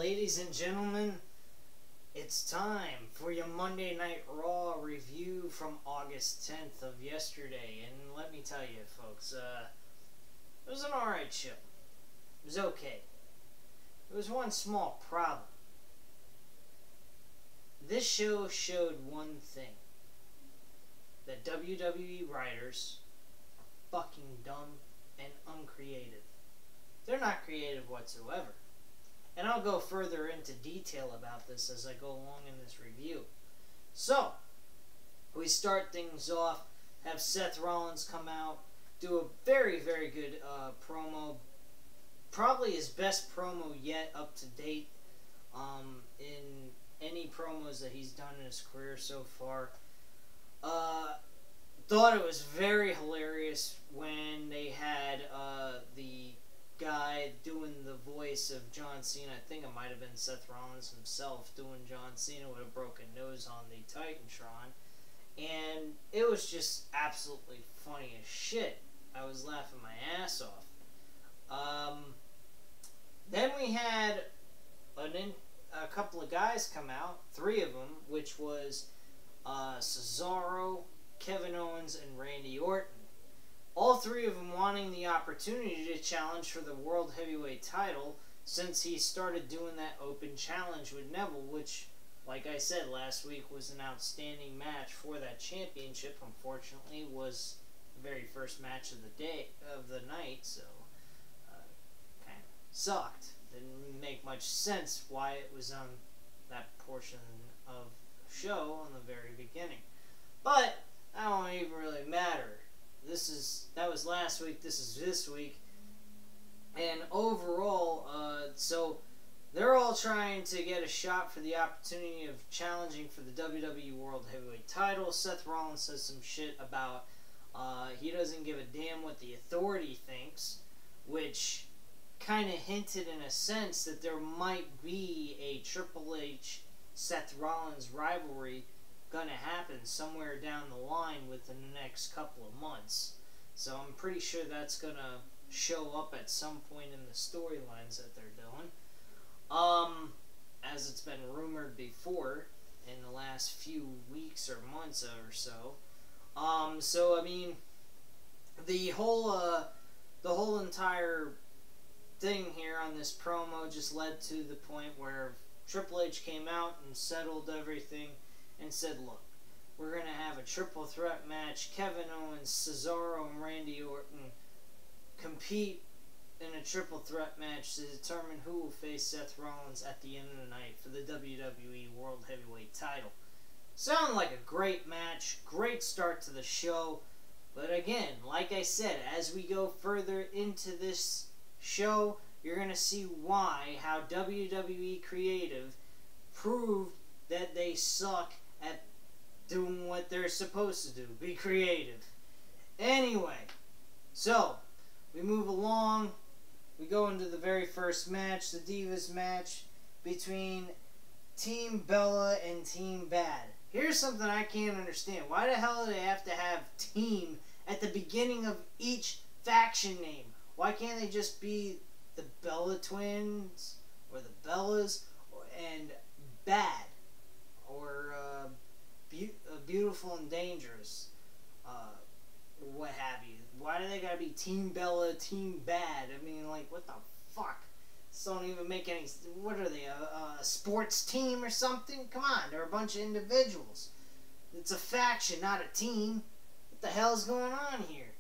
Ladies and gentlemen, it's time for your Monday Night Raw review from August 10th of yesterday. And let me tell you, folks, it was an alright show. It was okay. There was one small problem. This show showed one thing. That WWE writers are fucking dumb and uncreative. They're not creative whatsoever. And I'll go further into detail about this as I go along in this review. So, we start things off, have Seth Rollins come out, do a very, very good promo. Probably his best promo yet up to date in any promos that he's done in his career so far. Thought it was very hilarious when they had the guy doing the voice of John Cena. I think it might have been Seth Rollins himself doing John Cena with a broken nose on the Titantron. And it was just absolutely funny as shit. I was laughing my ass off. Then we had a couple of guys come out, 3 of them, which was Cesaro, Kevin Owens, and Randy Orton. All 3 of them wanting the opportunity to challenge for the World Heavyweight title since he started doing that open challenge with Neville, which, like I said last week, was an outstanding match for that championship. Unfortunately, was the very first match of the night, so kind of sucked. Didn't make much sense why it was on that portion of the show on the very beginning. But that don't even really matter. That was last week, this is this week. And overall, so they're all trying to get a shot for the opportunity of challenging for the WWE World Heavyweight title. Seth Rollins says some shit about he doesn't give a damn what the Authority thinks, which kind of hinted in a sense that there might be a Triple H Seth Rollins rivalry gonna happen somewhere down the line within the next couple of months. So I'm pretty sure that's gonna show up at some point in the storylines that they're doing. As it's been rumored before in the last few weeks or months or so. So I mean, the whole entire thing here on this promo just led to the point where Triple H came out and settled everything and said, look, we're going to have a triple threat match. Kevin Owens, Cesaro, and Randy Orton compete in a triple threat match to determine who will face Seth Rollins at the end of the night for the WWE World Heavyweight title. Sounded like a great match, great start to the show, but again, like I said, as we go further into this show, you're going to see how WWE Creative proved that they suck at doing what they're supposed to do. Be creative. Anyway, so we move along. We go into the very first match, the Divas match between Team Bella and Team Bad. Here's something I can't understand. Why the hell do they have to have team at the beginning of each faction name? Why can't they just be the Bella Twins or the Bellas and Bad? Or Beautiful and Dangerous, what have you. Why do they gotta be Team Bella, Team Bad? I mean, like, what the fuck? This don't even make any... What are they, a sports team or something? Come on, they're a bunch of individuals. It's a faction, not a team. What the hell's going on here?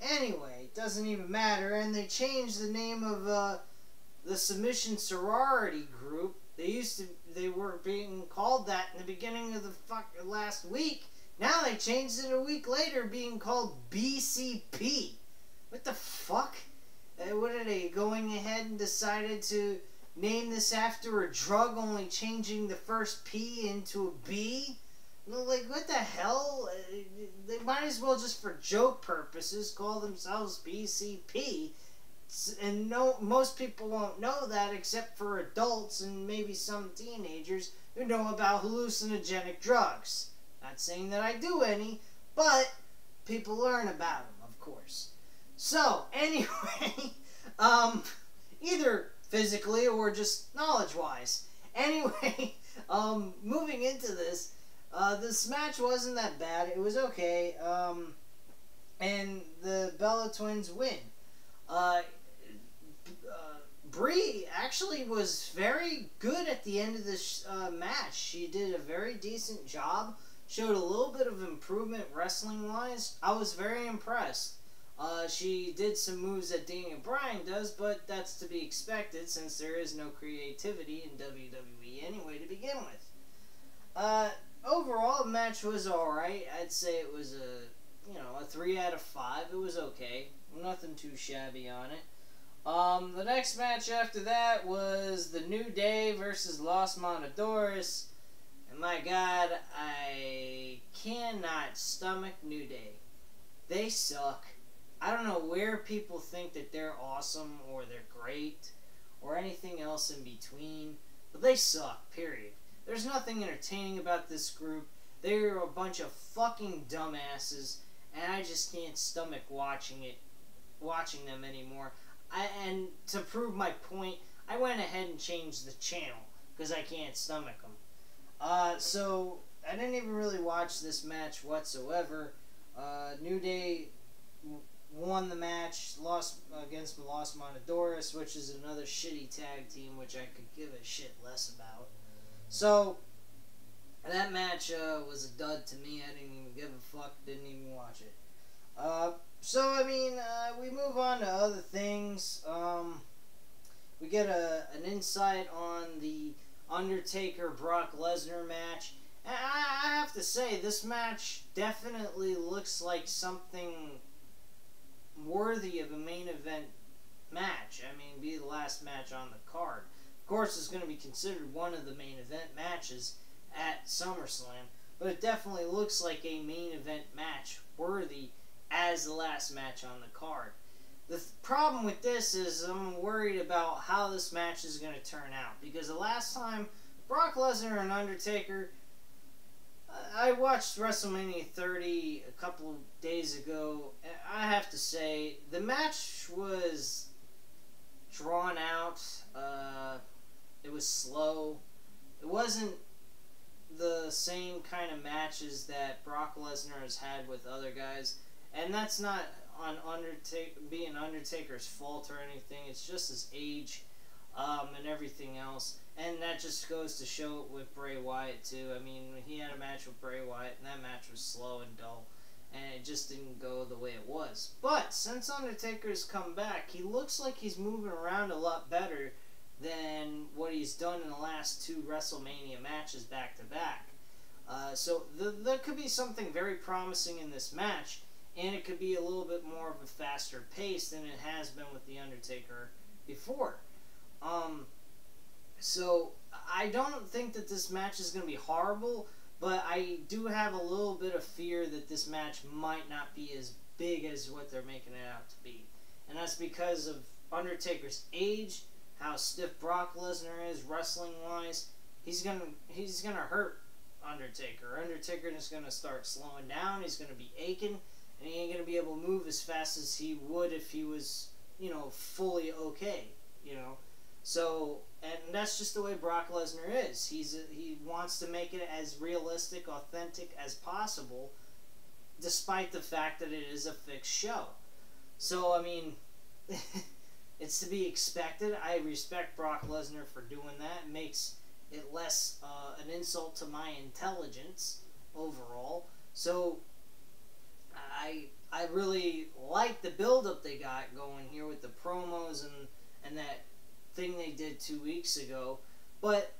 Anyway, it doesn't even matter, and they changed the name of the Submission Sorority Group. They were being called that in the beginning of the last week. Now they changed it a week later, being called BCP. What the fuck? What are they going ahead and decided to name this after a drug, only changing the first P into a B? Like, what the hell? They might as well, just for joke purposes, call themselves BCP. And most people won't know that except for adults and maybe some teenagers who know about hallucinogenic drugs. Not saying that I do any, but people learn about them, of course. So, anyway, either physically or just knowledge-wise. Anyway, moving into this match wasn't that bad. It was okay, and the Bella Twins win. Brie actually was very good at the end of this match. She did a very decent job. Showed a little bit of improvement wrestling-wise. I was very impressed. She did some moves that Daniel Bryan does, but that's to be expected since there is no creativity in WWE anyway to begin with. Overall, the match was alright. I'd say it was a 3 out of 5. It was okay. Nothing too shabby on it. The next match after that was the New Day versus Los Matadores. And my God, I cannot stomach New Day. They suck. I don't know where people think that they're awesome or they're great or anything else in between, but they suck, period. There's nothing entertaining about this group. They're a bunch of fucking dumbasses, and I just can't stomach watching them anymore. And to prove my point, I went ahead and changed the channel because I can't stomach them. So I didn't even really watch this match whatsoever. New Day won the match, lost against the Los Matadores, which is another shitty tag team, which I could give a shit less about. So that match was a dud to me. I didn't even give a fuck. Didn't even watch it. So I mean, we move on to other things. We get an insight on the Undertaker Brock Lesnar match. And I have to say, this match definitely looks like something worthy of a main event match. I mean, be the last match on the card. Of course, it's going to be considered one of the main event matches at SummerSlam, but it definitely looks like a main event match worthy as the last match on the card. The problem with this is I'm worried about how this match is going to turn out, because the last time Brock Lesnar and Undertaker, I watched WrestleMania 30 a couple of days ago, and I have to say, the match was drawn out. It was slow. It wasn't the same kind of matches that Brock Lesnar has had with other guys, and that's not on being Undertaker's fault or anything. It's just his age and everything else. And that just goes to show it with Bray Wyatt, too. I mean, he had a match with Bray Wyatt, and that match was slow and dull. And it just didn't go the way it was. But, since Undertaker's come back, he looks like he's moving around a lot better than what he's done in the last 2 WrestleMania matches back-to-back. So, there could be something very promising in this match, and it could be a little bit more of a faster pace than it has been with The Undertaker before. So, I don't think that this match is going to be horrible, but I do have a little bit of fear that this match might not be as big as what they're making it out to be. And that's because of Undertaker's age, how stiff Brock Lesnar is wrestling-wise. He's gonna hurt Undertaker. Undertaker is going to start slowing down, he's going to be aching, and he ain't going to be able to move as fast as he would if he was, fully okay, So, and that's just the way Brock Lesnar is. He wants to make it as realistic, authentic as possible, despite the fact that it is a fixed show. So, I mean, it's to be expected. I respect Brock Lesnar for doing that. It makes it less an insult to my intelligence overall. So, I really like the build-up they got going here with the promos and that thing they did 2 weeks ago. But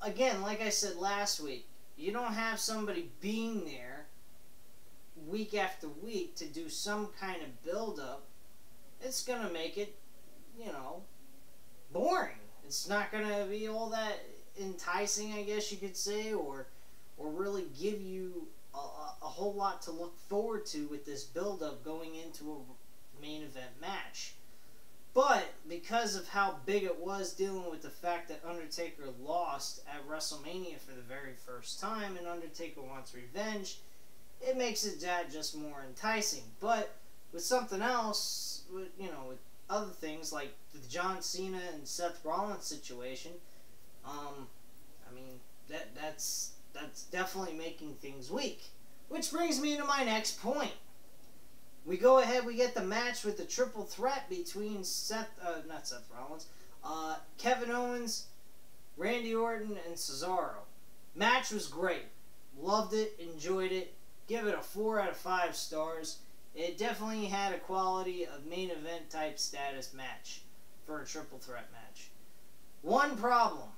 again, like I said last week, you don't have somebody being there week after week to do some kind of build-up. It's gonna make it, boring. It's not gonna be all that enticing, I guess you could say, or really give you a whole lot to look forward to with this build-up going into a main event match. But because of how big it was, dealing with the fact that Undertaker lost at WrestleMania for the very first time, and Undertaker wants revenge, it makes it that just more enticing. But with something else, with other things like the John Cena and Seth Rollins situation, I mean, that's definitely making things weak. Which brings me to my next point. We go ahead, we get the match with the triple threat between not Seth Rollins, Kevin Owens, Randy Orton, and Cesaro. Match was great. Loved it, enjoyed it. Give it a 4 out of 5 stars. It definitely had a quality of main event type status match for a triple threat match. One problem.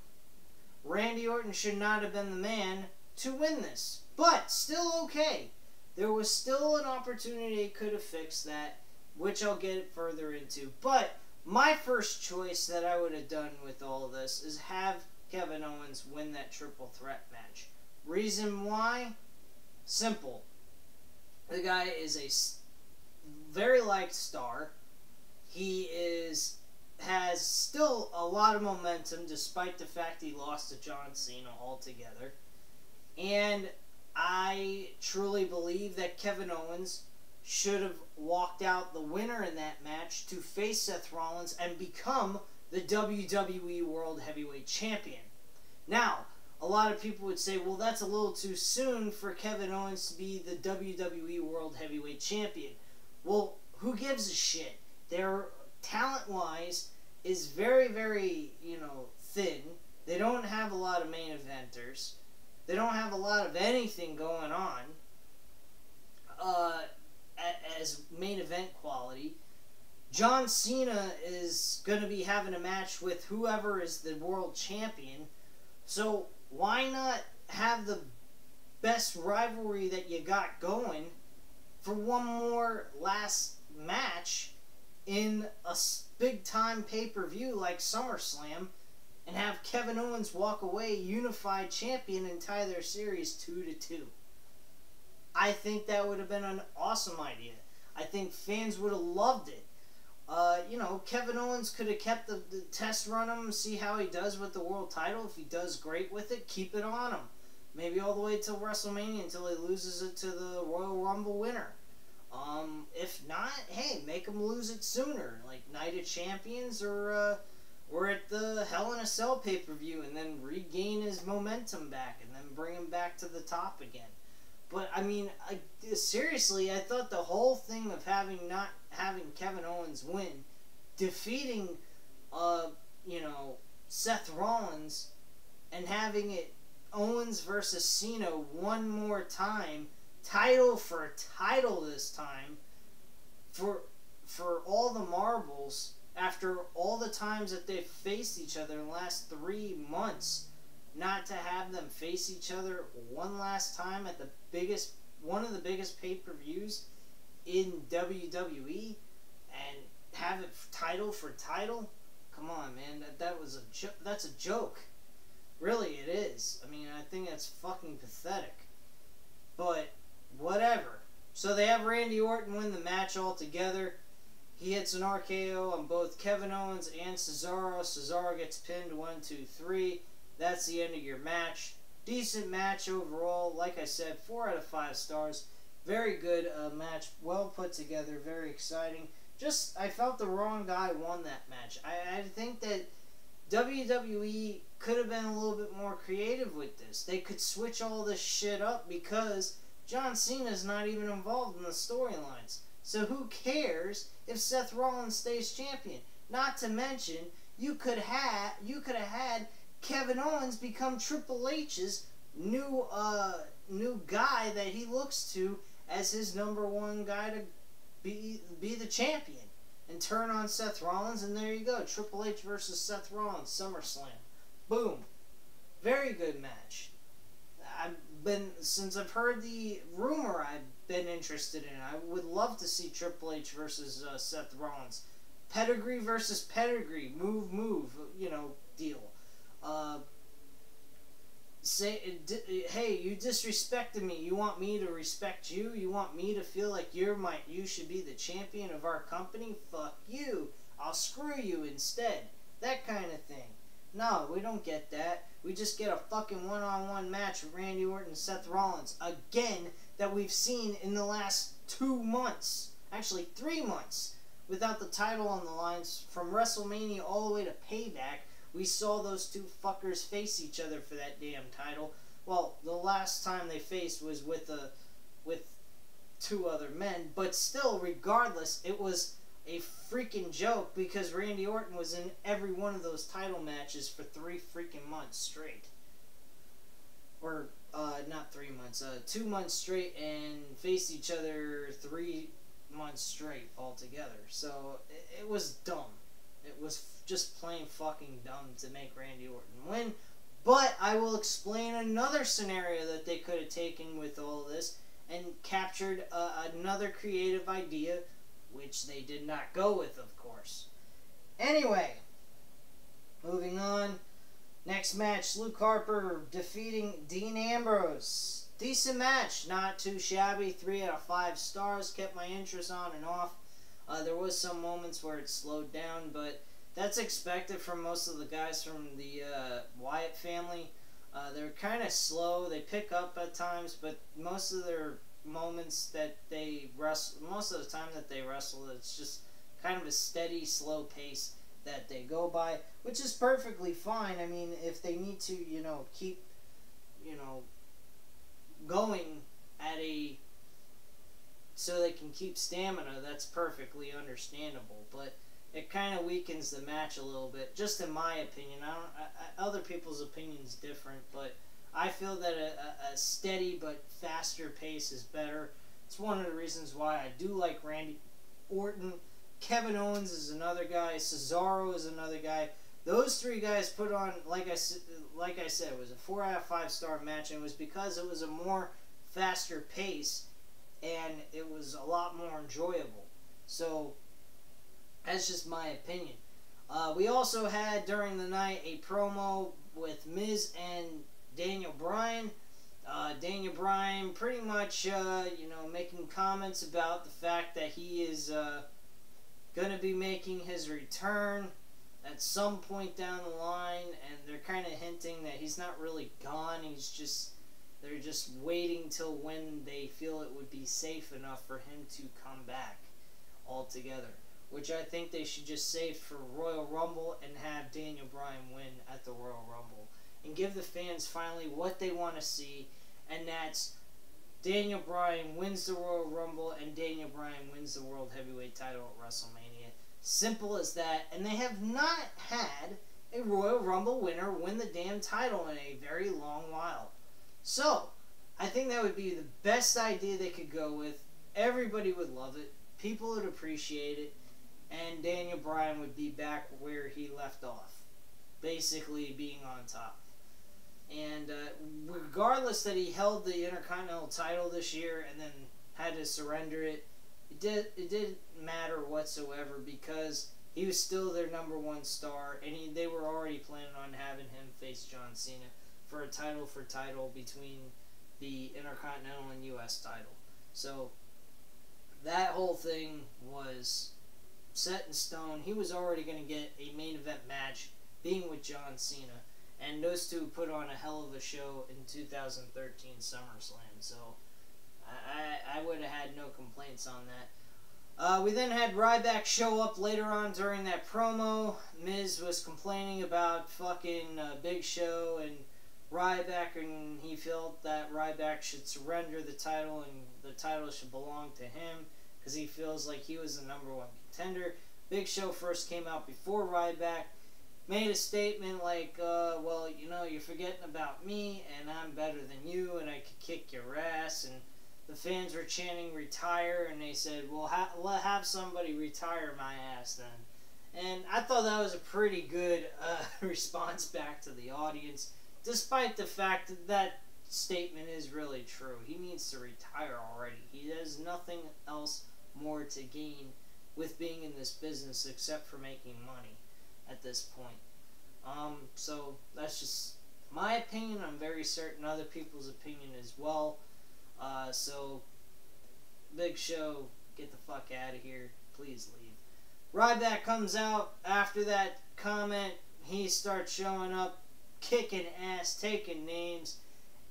Randy Orton should not have been the man to win this. But still okay. There was still an opportunity they could have fixed that, which I'll get further into. But my first choice that I would have done with all this is have Kevin Owens win that triple threat match. Reason why? Simple. The guy is a very liked star. He has still a lot of momentum despite the fact he lost to John Cena altogether. And I truly believe that Kevin Owens should have walked out the winner in that match to face Seth Rollins and become the WWE World Heavyweight Champion. Now, a lot of people would say, well, that's a little too soon for Kevin Owens to be the WWE World Heavyweight Champion. Well, who gives a shit? Their talent-wise is very, very, thin. They don't have a lot of main eventers. They don't have a lot of anything going on as main event quality. John Cena is going to be having a match with whoever is the world champion. So why not have the best rivalry that you got going for one more last match in a big-time pay-per-view like SummerSlam and have Kevin Owens walk away unified champion and tie their series 2-2. I think that would have been an awesome idea. I think fans would have loved it. Kevin Owens could have kept the test run him, see how he does with the world title. If he does great with it, keep it on him. Maybe all the way till WrestleMania until he loses it to the Royal Rumble winner. If not, hey, make him lose it sooner, like Night of Champions or at the Hell in a Cell pay-per-view, and then regain his momentum back and then bring him back to the top again. But, I mean, seriously, I thought the whole thing of not having Kevin Owens win, defeating, Seth Rollins, and having it Owens versus Cena one more time, title for title this time, for all the marbles, after all the times that they've faced each other in the last 3 months, not to have them face each other one last time at one of the biggest pay-per-views in WWE and have it title for title? Come on, man, that's a joke. Really, it is. I mean, I think that's fucking pathetic. But whatever. So they have Randy Orton win the match altogether. He hits an RKO on both Kevin Owens and Cesaro. Cesaro gets pinned 1, 2, 3. That's the end of your match. Decent match overall. Like I said, 4 out of 5 stars. Very good match. Well put together. Very exciting. I felt the wrong guy won that match. I think that WWE could have been a little bit more creative with this. They could switch all this shit up because John Cena's not even involved in the storylines. So who cares if Seth Rollins stays champion? Not to mention, you could have had Kevin Owens become Triple H's new guy that he looks to as his number one guy to be the champion, and turn on Seth Rollins, and there you go, Triple H versus Seth Rollins, SummerSlam. Boom. Very good match. Since I've heard the rumor, I've been interested in it. I would love to see Triple H versus Seth Rollins. Pedigree versus pedigree. Move, deal. Hey, you disrespected me. You want me to respect you? You want me to feel like you should be the champion of our company? Fuck you. I'll screw you instead. That kind of thing. No, we don't get that. We just get a fucking one-on-one match with Randy Orton and Seth Rollins. Again, that we've seen in the last 2 months. Actually, 3 months. without the title on the lines from WrestleMania all the way to Payback. We saw those two fuckers face each other for that damn title. Well, the last time they faced was with two other men, but still, regardless, it was a freaking joke because Randy Orton was in every one of those title matches for 3 freaking months straight. Or, not 3 months, 2 months straight, and faced each other 3 months straight altogether. So, it was dumb. It was just plain fucking dumb to make Randy Orton win. But I will explain another scenario that they could have taken with all of this and captured another creative idea, which they did not go with, of course. Anyway, moving on. Next match, Luke Harper defeating Dean Ambrose. Decent match, not too shabby. 3 out of 5 stars. Kept my interest on and off. There was some moments where it slowed down, but that's expected from most of the guys from the Wyatt family. They're kind of slow. They pick up at times, but most of their moments that they wrestle, most of the time that they wrestle, it's just kind of a steady, slow pace that they go by, which is perfectly fine. I mean, if they need to, keep, going at a, so they can keep stamina, that's perfectly understandable, but it kind of weakens the match a little bit, just in my opinion. Other people's opinions different, but I feel that a steady but faster pace is better. It's one of the reasons why I do like Randy Orton. Kevin Owens is another guy. Cesaro is another guy. Those 3 guys put on, like I said, it was a 4 out of 5 star match, and it was because it was a more faster pace, and it was a lot more enjoyable. So, that's just my opinion. We also had, during the night, a promo with Miz and Daniel Bryan. Daniel Bryan pretty much, making comments about the fact that he is going to be making his return at some point down the line, and they're kind of hinting that he's not really gone. They're just waiting till when they feel it would be safe enough for him to come back altogether, which I think they should just save for Royal Rumble and have Daniel Bryan win at the Royal Rumble and give the fans finally what they want to see, and that's Daniel Bryan wins the Royal Rumble and Daniel Bryan wins the World Heavyweight title at WrestleMania. Simple as that. And they have not had a Royal Rumble winner win the damn title in a very long while. So, I think that would be the best idea they could go with. Everybody would love it. People would appreciate it. And Daniel Bryan would be back where he left off. Basically being on top. And regardless that he held the Intercontinental title this year and then had to surrender it, it didn't matter whatsoever because he was still their number 1 star, and they were already planning on having him face John Cena for a title between the Intercontinental and U.S. title. So that whole thing was set in stone. He was already going to get a main event match being with John Cena. And those two put on a hell of a show in 2013 SummerSlam. So I would have had no complaints on that. We then had Ryback show up later on during that promo. Miz was complaining about fucking Big Show and Ryback, and he felt that Ryback should surrender the title and the title should belong to him because he feels like he was the number 1 contender. Big Show first came out before Ryback. Made a statement like, well, you're forgetting about me, and I'm better than you, and I could kick your ass, and the fans were chanting retire, and they said, well, have somebody retire my ass then. And I thought that was a pretty good response back to the audience, despite the fact that that statement is really true. He needs to retire already. He has nothing else more to gain with being in this business except for making money at this point. So that's just my opinion. I'm very certain other people's opinion as well. So Big Show, get the fuck out of here. Please leave. Ryback comes out after that comment. He starts showing up, kicking ass, taking names,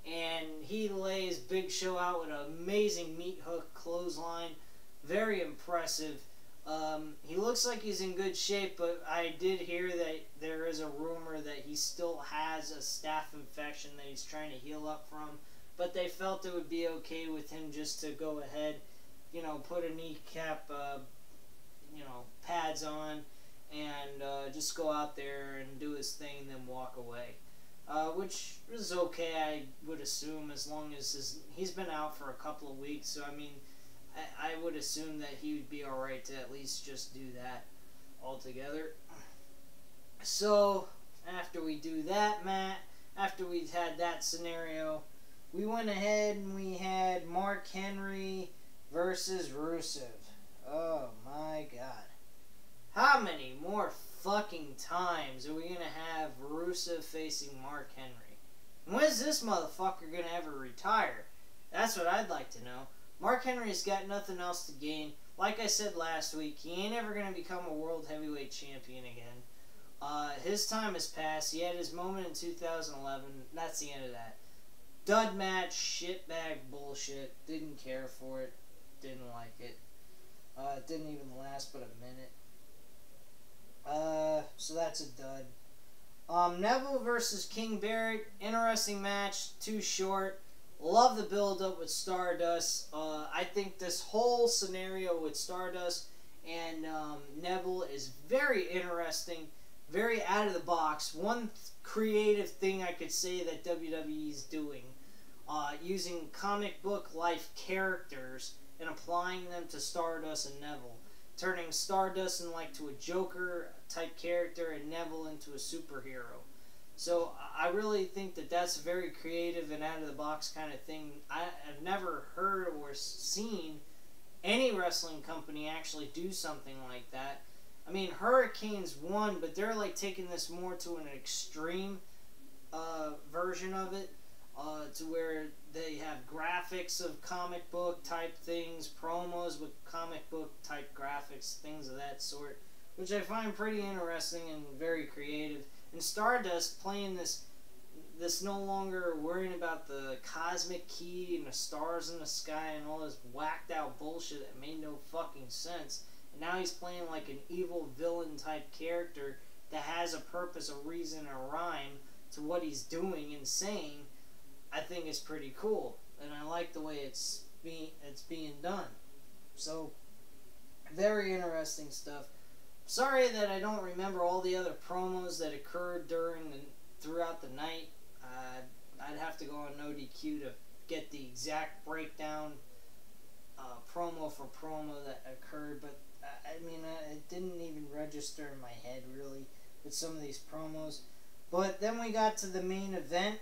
and he lays Big Show out with an amazing meat hook clothesline. Very impressive. He looks like he's in good shape, but I did hear that there is a rumor that he still has a staph infection that he's trying to heal up from. But they felt it would be okay with him just to go ahead, put a kneecap, pads on, and just go out there and do his thing and then walk away. Which is okay, I would assume, as long as he's been out for a couple of weeks. So, I mean, I would assume that he would be alright to at least just do that altogether. So, after we do that, Matt, after we've had that scenario, we went ahead and we had Mark Henry versus Rusev. Oh my god. How many more fucking times are we going to have Rusev facing Mark Henry? When is this motherfucker going to ever retire? That's what I'd like to know. Mark Henry's got nothing else to gain. Like I said last week, he ain't ever going to become a world heavyweight champion again. His time has passed. He had his moment in 2011. That's the end of that. Dud match, shitbag bullshit. Didn't care for it. Didn't like it. It didn't even last but a minute. So that's a dud. Neville versus King Barrett. Interesting match. Too short. Love the build-up with Stardust. I think this whole scenario with Stardust and Neville is very interesting. Very out of the box. One creative thing I could say that WWE is doing. Using comic book life characters and applying them to Stardust and Neville. Turning Stardust into a Joker type character and Neville into a superhero. So I really think that that's a very creative and out of the box kind of thing. I've never heard or seen any wrestling company actually do something like that. I mean, Hurricane's one, but they're like taking this more to an extreme version of it. To where they have graphics of comic book type things, promos with comic book type graphics, things of that sort, which I find pretty interesting and very creative. And Stardust playing this no longer worrying about the cosmic key and the stars in the sky and all this whacked out bullshit that made no fucking sense. And now he's playing like an evil villain type character that has a purpose, a reason, a rhyme to what he's doing and saying. I think it's pretty cool, and I like the way it's being done. So, very interesting stuff. Sorry that I don't remember all the other promos that occurred throughout the night. I'd have to go on No DQ to get the exact breakdown, promo for promo that occurred. But I mean, it didn't even register in my head really with some of these promos. But then we got to the main event.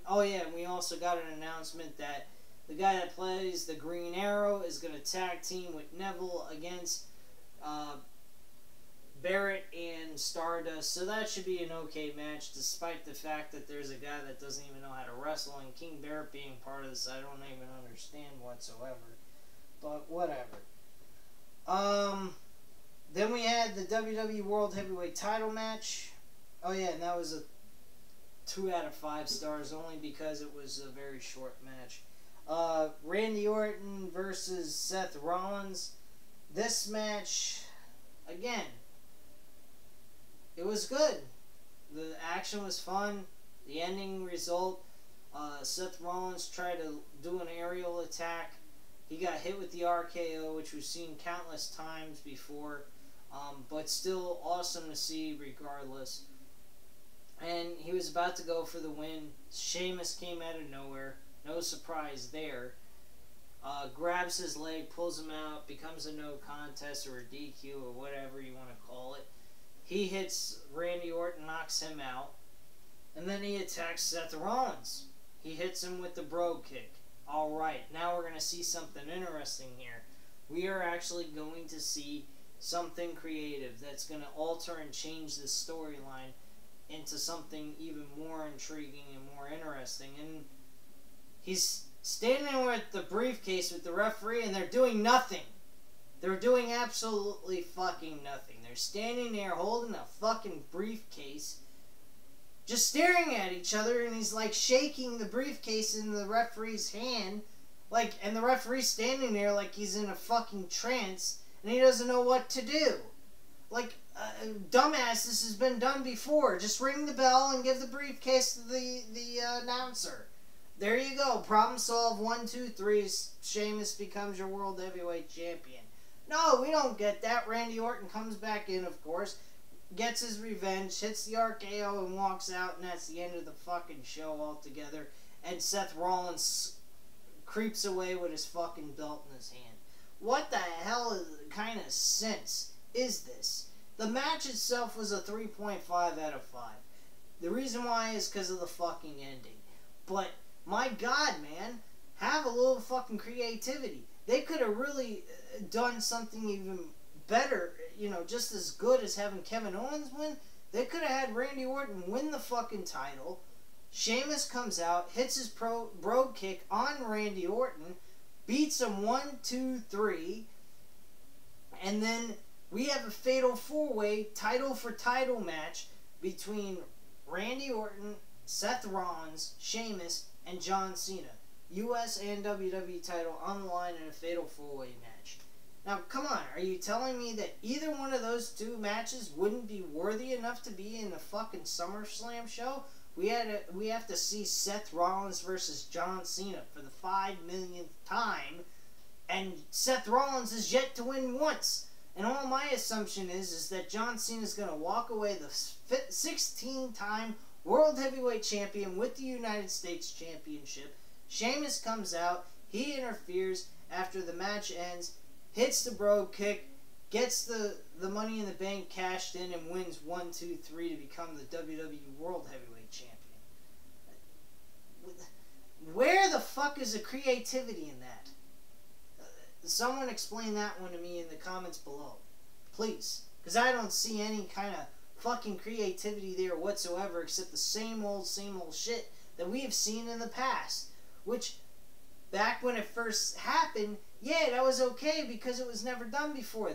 Oh yeah, and we also got an announcement that the guy that plays the Green Arrow is going to tag team with Neville against Barrett and Stardust. So that should be an okay match, despite the fact that there's a guy that doesn't even know how to wrestle, and King Barrett being part of this, I don't even understand whatsoever. But whatever. Then we had the WWE World Heavyweight Title match. Oh yeah, and that was a 2 out of 5 stars, only because it was a very short match. Randy Orton versus Seth Rollins. This match, again, it was good. The action was fun. The ending result, Seth Rollins tried to do an aerial attack. He got hit with the RKO, which we've seen countless times before, but still awesome to see regardless. And he was about to go for the win. Sheamus came out of nowhere. No surprise there. Grabs his leg, pulls him out, becomes a no contest or a DQ or whatever you want to call it. He hits Randy Orton, knocks him out. And then he attacks Seth Rollins. He hits him with the brogue kick. Alright, now we're going to see something interesting here. We are actually going to see something creative that's going to alter and change this storyline into something even more intriguing and more interesting. And he's standing with the briefcase with the referee, and they're doing nothing. They're doing absolutely fucking nothing. They're standing there holding a fucking briefcase, just staring at each other, and he's like shaking the briefcase in the referee's hand, and the referee's standing there like he's in a fucking trance, and and he doesn't know what to do. Like, dumbass, this has been done before. Just ring the bell and give the briefcase to the announcer. There you go. Problem solved. 1, 2, 3. Sheamus becomes your World Heavyweight Champion. No, we don't get that. Randy Orton comes back in, of course, gets his revenge, hits the RKO, and walks out, and that's the end of the fucking show altogether. And Seth Rollins creeps away with his fucking belt in his hand. What the hell kind of sense is this? The match itself was a 3.5 out of 5. The reason why is because of the fucking ending. But, my God, man, have a little fucking creativity. They could have really done something even better, you know, just as good as having Kevin Owens win. They could have had Randy Orton win the fucking title. Sheamus comes out, hits his brogue kick on Randy Orton, beats him 1, 2, 3, and then we have a fatal 4-way title for title match between Randy Orton, Seth Rollins, Sheamus, and John Cena. US and WWE title on the line in a fatal 4-way match. Now, come on, are you telling me that either one of those two matches wouldn't be worthy enough to be in the fucking SummerSlam show? We have to see Seth Rollins versus John Cena for the 5 millionth time, and Seth Rollins is yet to win once. And all my assumption is that John Cena is going to walk away the 16-time World Heavyweight Champion with the United States Championship. Sheamus comes out, he interferes after the match ends, hits the brogue kick, gets the Money in the Bank cashed in, and wins 1, 2, 3 to become the WWE World Heavyweight Champion. Where the fuck is the creativity in that? Someone explain that one to me in the comments below. Please. Because I don't see any kind of fucking creativity there whatsoever except the same old shit that we have seen in the past. Which, back when it first happened, yeah, that was okay because it was never done before.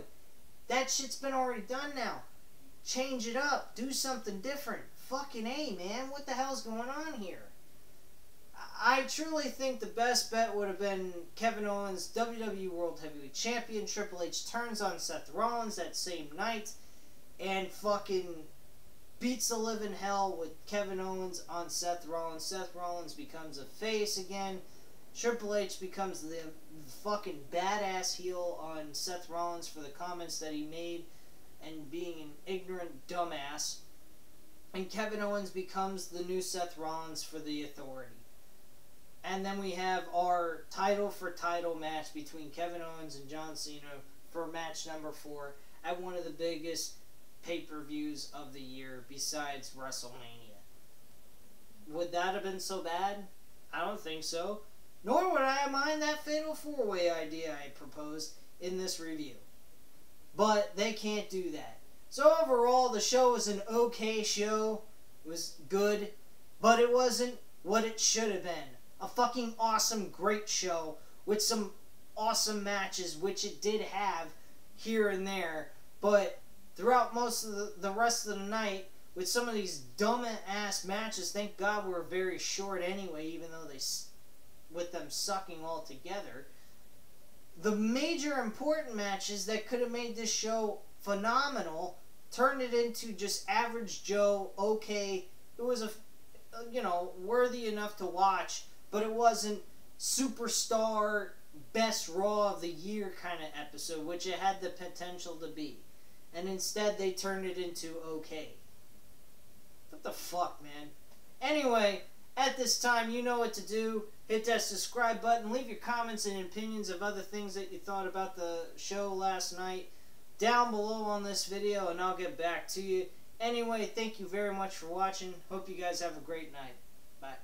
That shit's been already done now. Change it up. Do something different. Fucking A, man. What the hell's going on here? I truly think the best bet would have been Kevin Owens, WWE World Heavyweight Champion. Triple H turns on Seth Rollins that same night and fucking beats the living hell with Kevin Owens on Seth Rollins. Seth Rollins becomes a face again. Triple H becomes the fucking badass heel on Seth Rollins for the comments that he made and being an ignorant dumbass. And Kevin Owens becomes the new Seth Rollins for the Authority. And then we have our title for title match between Kevin Owens and John Cena for match number 4 at one of the biggest pay-per-views of the year besides WrestleMania. Would that have been so bad? I don't think so. Nor would I mind that fatal 4-way idea I proposed in this review. But they can't do that. So overall, the show was an okay show. It was good. But it wasn't what it should have been. A fucking awesome, great show with some awesome matches, which it did have here and there. But throughout most of the rest of the night, with some of these dumb-ass matches, thank God were very short anyway, even though with them sucking all together. The major important matches that could have made this show phenomenal turned it into just average Joe, okay. It was worthy enough to watch, but it wasn't superstar, best Raw of the year kind of episode, which it had the potential to be. And instead, they turned it into okay. What the fuck, man? Anyway, at this time, you know what to do. Hit that subscribe button. Leave your comments and opinions of other things that you thought about the show last night down below on this video, and I'll get back to you. Anyway, thank you very much for watching. Hope you guys have a great night. Bye.